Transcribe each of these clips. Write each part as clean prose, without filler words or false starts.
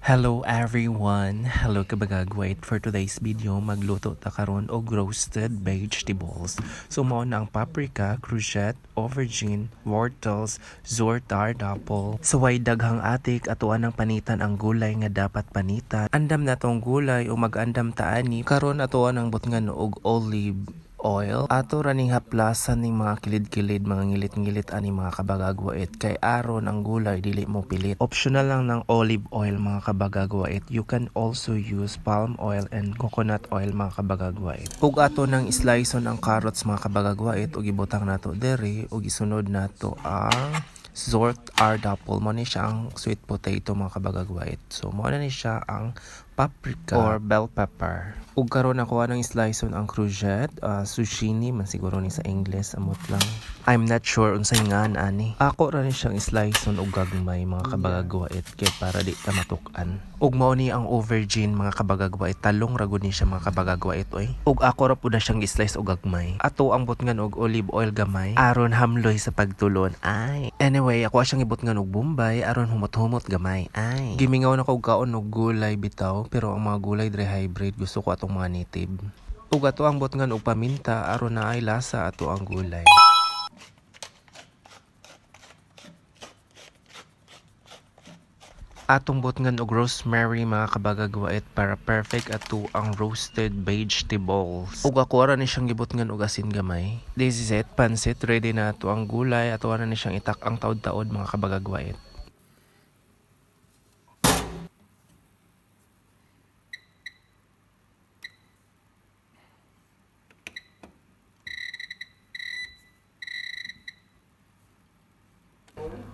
Hello everyone! Hello kabagagwait. For today's video, magluto ta karon og roasted vegetables. So mao na ang paprika, courgette, aubergine, wortels, zordar apple. So way daghang atik atuan ang panitan ang gulay nga dapat panitan. Andam na tong gulay o mag-andam ta ani karon atuan ang butngan og olive oil ato raning haplasan ning mga kilid-kilid mga ngilit-ngilit ani mga kabagagwait kay aron ang gulay dili mo pilit. Optional lang ng olive oil mga kabagagwait. You can also use palm oil and coconut oil mga kabagagwait. Ug ato nang sliceon ang carrots mga kabagagwait ug ibutang nato dere ug isunod nato ang zordar apple. Mo ni siya ang sweet potato mga kabagagwait. So mo na ni siya ang paprika or bell pepper. Ug karon ako anang sliceon ang courgette, zucchini man siguro ni sa English amot lang. I'm not sure unsay ngan ani. Ako ra ni siyang sliceon og gagmay mga kabagagwait kay para di ta matuk-an. Ug mao ni ang aubergine mga kabagagwait. Talong ra gud ni siya mga kabagagwait oy. Ug ako ra pud na siyang slice og gagmay. Ato ang butngan og olive oil gamay aron hamloy sa pagtulon. Ay. Anyway, ako siyang ibutngan og bombay aron humot-humot gamay. Ay. Gimingaw na ko kaon og gulay bitaw pero ang mga gulay dre hybrid gusto ko atong mga native. Ug ato ang butngan og paminta aron na ay lasa ato ang gulay. Atong butngan og rosemary mga kabagagwait para perfect ato ang roasted vegetables. Ug ako ra ni siyang gibutngan og asin gamay. This is it, pansit ready na ato ang gulay ato ra ni siyang itak ang taod-taod mga kabagagwait.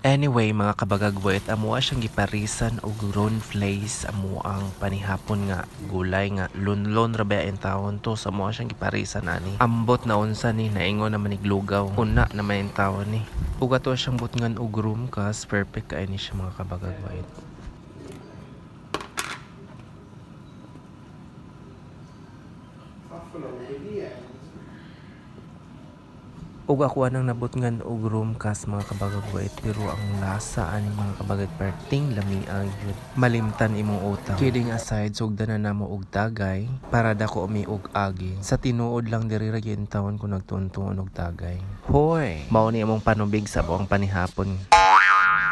Anyway mga kabagagwait, amo siyang giparisan og round place amo ang panihapon nga gulay nga lunlon ra ba ang tawon to sa amo siyang giparisan ani. Ambot na unsa ni naingon na maniglugaw. Una na may tawon ni. Ug ato siyang butngan og room kas perfect kay ni siya mga kabagagwait. Ug ako anang nabutngan og room kas mga kabagagwait pero ang lasa ani mga kabagag perting lami ayud malimtan imong utak. Kidding aside sugdanan namo og tagay para dako mi og agi. Sa tinuod lang diri ra gyud tawon ko nagtuntuon og tagay. Hoy, mao ni among panubig sa buong panihapon.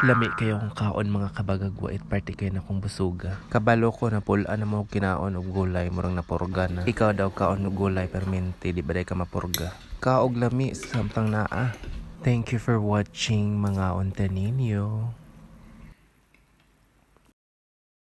Lami kayong kaon mga kabagagwait party kay na kong busuga. Kabalo ko na pulaan na mo kinaon og gulay murang napurga na. Ikaw daw kaon og gulay permente di ba day ka mapurga. Kaog lami samtang naa. Thank you for watching mga unta ninyo.